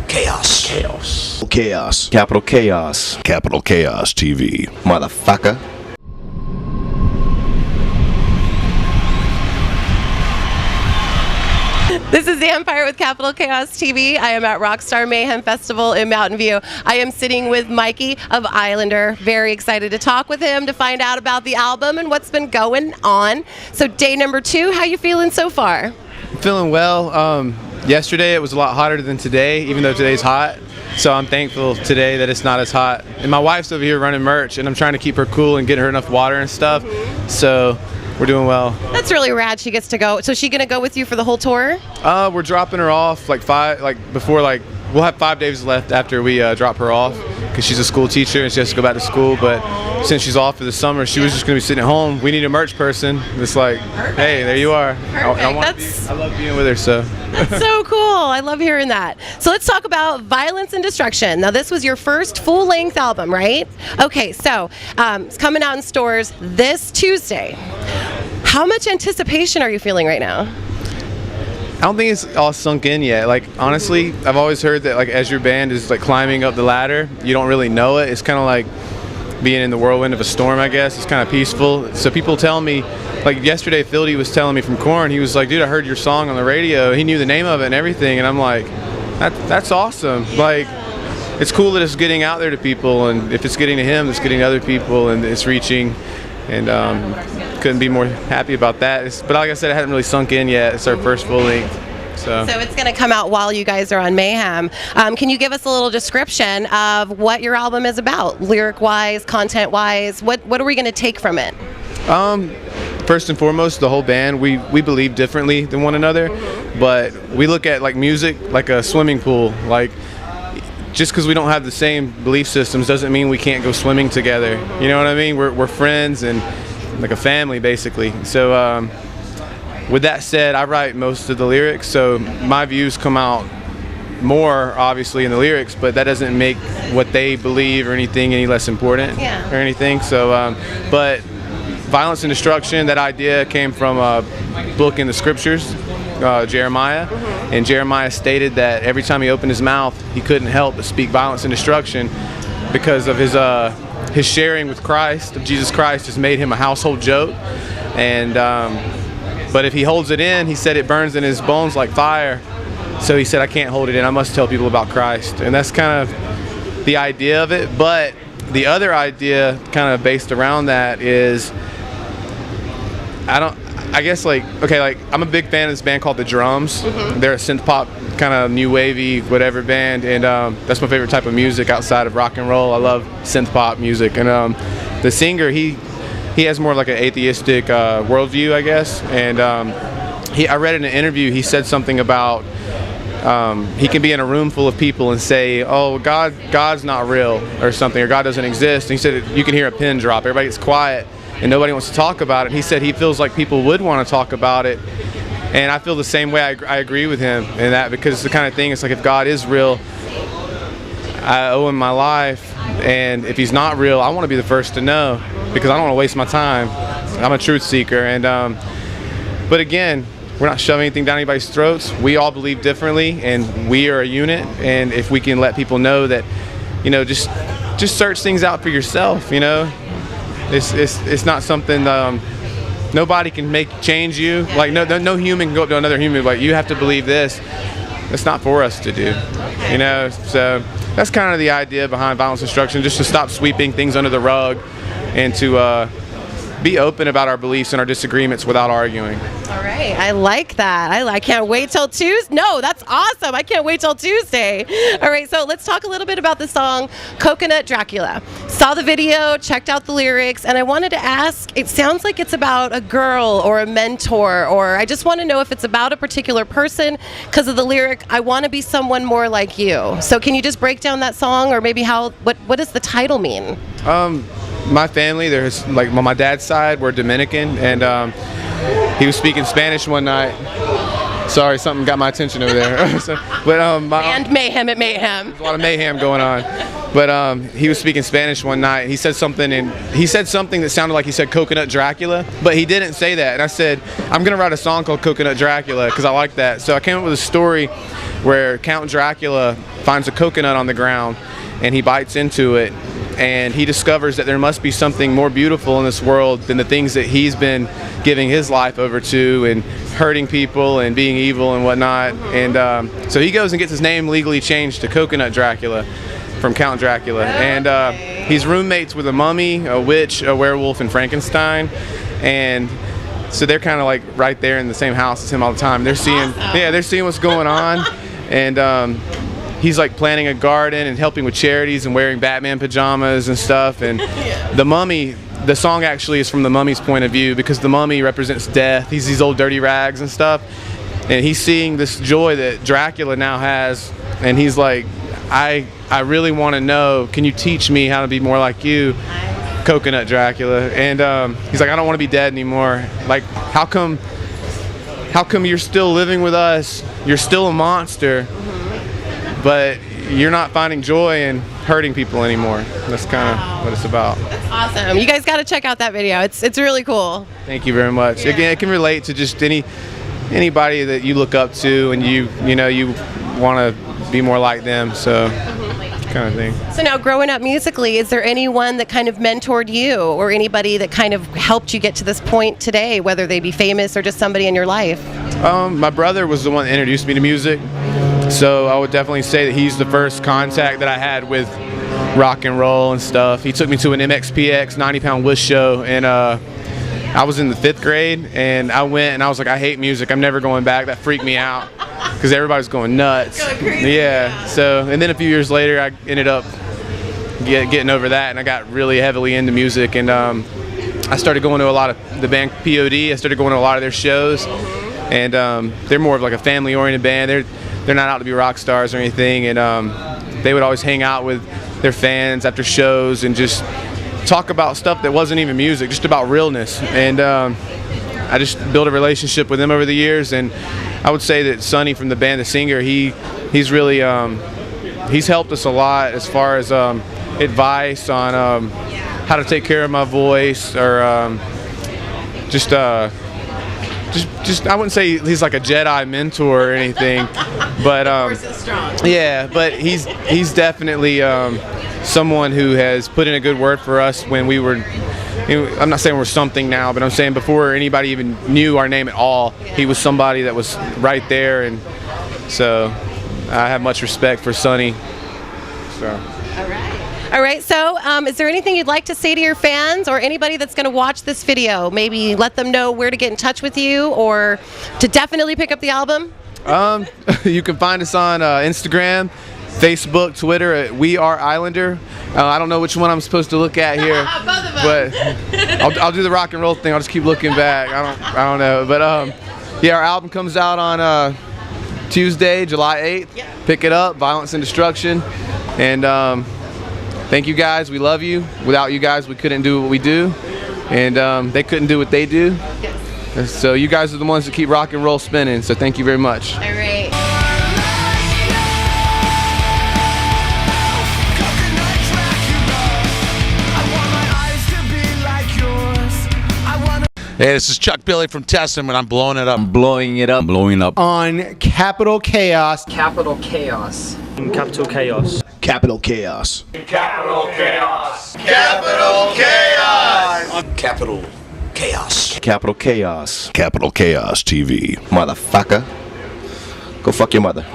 Chaos. Chaos. Chaos. Capital Chaos. Capital Chaos TV. Motherfucker. This is the Empire with Capital Chaos TV. I am at Rockstar Mayhem Festival in Mountain View. I am sitting with Mikey of Islander. Very excited to talk with him to find out about the album and what's been going on. So day number 2, how you feeling so far? I'm feeling well. Yesterday it was a lot hotter than today, even though today's hot. So I'm thankful today that it's not as hot. And my wife's over here running merch, and I'm trying to keep her cool and getting her enough water and stuff. So we're doing well. That's really rad. She gets to go. So is she gonna go with you for the whole tour? We're dropping her off we'll have 5 days left after we drop her off, because she's a school teacher and she has to go back to school. But since she's off for the summer, she was just gonna be sitting at home. We need a merch person. It's like, hey, there you are. I love being with her. So that's so cool. I love hearing that. So let's talk about Violence and Destruction. Now this was your first full-length album, right? Okay, so it's coming out in stores this Tuesday. How much anticipation are you feeling right now? I don't think it's all sunk in yet. Like, honestly, I've always heard that, like, as your band is like climbing up the ladder, you don't really know it. It's kind of like being in the whirlwind of a storm, I guess. It's kind of peaceful. So people tell me, like yesterday, Phildy was telling me from Korn, he was like, dude, I heard your song on the radio. He knew the name of it and everything. And I'm like, that's awesome. Like, it's cool that it's getting out there to people. And if it's getting to him, it's getting to other people, and it's reaching. And couldn't be more happy about that. But like I said, it hasn't really sunk in yet. It's our first full length. So it's going to come out while you guys are on Mayhem. Can you give us a little description of what your album is about, lyric-wise, content-wise? What are we going to take from it? First and foremost, the whole band, we believe differently than one another, but we look at like music like a swimming pool. Like, just because we don't have the same belief systems doesn't mean we can't go swimming together. You know what I mean? We're friends and like a family, basically. So with that said, I write most of the lyrics, so my views come out more obviously in the lyrics, but that doesn't make what they believe or anything any less important or anything. So but Violence and Destruction, that idea came from a book in the scriptures, Jeremiah, and Jeremiah stated that every time he opened his mouth, he couldn't help but speak violence and destruction because of his sharing with Christ, of Jesus Christ, has made him a household joke. And but if he holds it in, he said it burns in his bones like fire. So he said, I can't hold it in, I must tell people about Christ. And that's kind of the idea of it. But the other idea kind of based around that is, I'm a big fan of this band called The Drums. They're a synth pop, kind of new wavy, whatever band, and that's my favorite type of music outside of rock and roll. I love synth pop music, and the singer, he has more like an atheistic worldview, I guess. And I read in an interview, he said something about he can be in a room full of people and say, oh, God's not real or something, or God doesn't exist. And he said you can hear a pin drop, everybody gets quiet and nobody wants to talk about it. He said he feels like people would want to talk about it, and I feel the same way. I agree with him in that, because it's the kind of thing, it's like, if God is real, I owe him my life, and if he's not real, I want to be the first to know, because I don't want to waste my time. I'm a truth seeker. And but again, we're not shoving anything down anybody's throats. We all believe differently, and we are a unit. And if we can let people know that, you know, just search things out for yourself. You know, it's not something nobody can change you. Like no human can go up to another human like, you have to believe this. It's not for us to do. You know, so that's kind of the idea behind Violence and Destruction, just to stop sweeping things under the rug and to be open about our beliefs and our disagreements without arguing. All right, I like that. I can't wait till Tuesday. No, that's awesome. I can't wait till Tuesday. All right, so let's talk a little bit about the song Coconut Dracula. Saw the video, checked out the lyrics, and I wanted to ask, it sounds like it's about a girl or a mentor, or I just want to know if it's about a particular person because of the lyric, I want to be someone more like you. So can you just break down that song, or maybe what does the title mean? My family, there's like on my dad's side, we're Dominican, and he was speaking Spanish one night, Sorry, something got my attention over there. So, but And Mayhem at Mayhem. a lot of mayhem going on. But he was speaking Spanish one night. He said something, that sounded like he said Coconut Dracula, but he didn't say that. And I said, I'm gonna write a song called Coconut Dracula because I like that. So I came up with a story where Count Dracula finds a coconut on the ground, and he bites into it, and he discovers that there must be something more beautiful in this world than the things that he's been giving his life over to and hurting people and being evil and whatnot. And so he goes and gets his name legally changed to Coconut Dracula from Count Dracula. And he's roommates with a mummy, a witch, a werewolf, and Frankenstein. And so they're kind of like right there in the same house as him all the time. They're seeing, they're seeing what's going on. And he's like planting a garden and helping with charities and wearing Batman pajamas and stuff. And the mummy, the song actually is from the mummy's point of view because the mummy represents death. He's these old dirty rags and stuff. And he's seeing this joy that Dracula now has. And he's like, I really want to know, can you teach me how to be more like you, Coconut Dracula? And he's like, I don't want to be dead anymore. Like, how come you're still living with us? You're still a monster, but you're not finding joy in hurting people anymore. That's kind of what it's about. That's awesome. You guys got to check out that video. It's really cool. Thank you very much. Yeah. Again, it can relate to just anybody that you look up to and you want to be more like them. So kind of thing. So now, growing up musically, is there anyone that kind of mentored you or anybody that kind of helped you get to this point today, whether they be famous or just somebody in your life? My brother was the one that introduced me to music. So I would definitely say that he's the first contact that I had with rock and roll and stuff. He took me to an MXPX 90-pound Wish show, and I was in the 5th grade, and I went and I was like, I hate music. I'm never going back. That freaked me out because everybody's going nuts. Going crazy. Yeah. So, and then a few years later, I ended up getting over that, and I got really heavily into music, and I started going to a lot of the band POD. I started going to a lot of their shows, and they're more of like a family-oriented band. They're not out to be rock stars or anything, and they would always hang out with their fans after shows and just talk about stuff that wasn't even music, just about realness. And I just built a relationship with them over the years, and I would say that Sonny from the band, the singer, he's really he's helped us a lot as far as advice on how to take care of my voice, or just I wouldn't say he's like a Jedi mentor or anything, but yeah, but he's definitely someone who has put in a good word for us when we were, I'm not saying we're something now, but I'm saying before anybody even knew our name at all, he was somebody that was right there. And so I have much respect for Sonny. So. All right, so is there anything you'd like to say to your fans or anybody that's going to watch this video? Maybe let them know where to get in touch with you or to definitely pick up the album? You can find us on Instagram, Facebook, Twitter at We Are Islander. I don't know which one I'm supposed to look at here, but I'll do the rock and roll thing. I'll just keep looking back. I don't know, but yeah, our album comes out on Tuesday, July 8th. Yeah. Pick it up, Violence and Destruction, and thank you guys. We love you. Without you guys, we couldn't do what we do, and they couldn't do what they do. Yes. So you guys are the ones that keep rock and roll spinning. So thank you very much. All right. Hey, this is Chuck Billy from Testament. I'm blowing it up. Blowing it up. Blowing up. On Capital Chaos. Capital Chaos. Capital Chaos. Capital Chaos. Capital Chaos. Capital Chaos. Capital Chaos. Capital Chaos. Capital Chaos TV. Motherfucker. Go fuck your mother.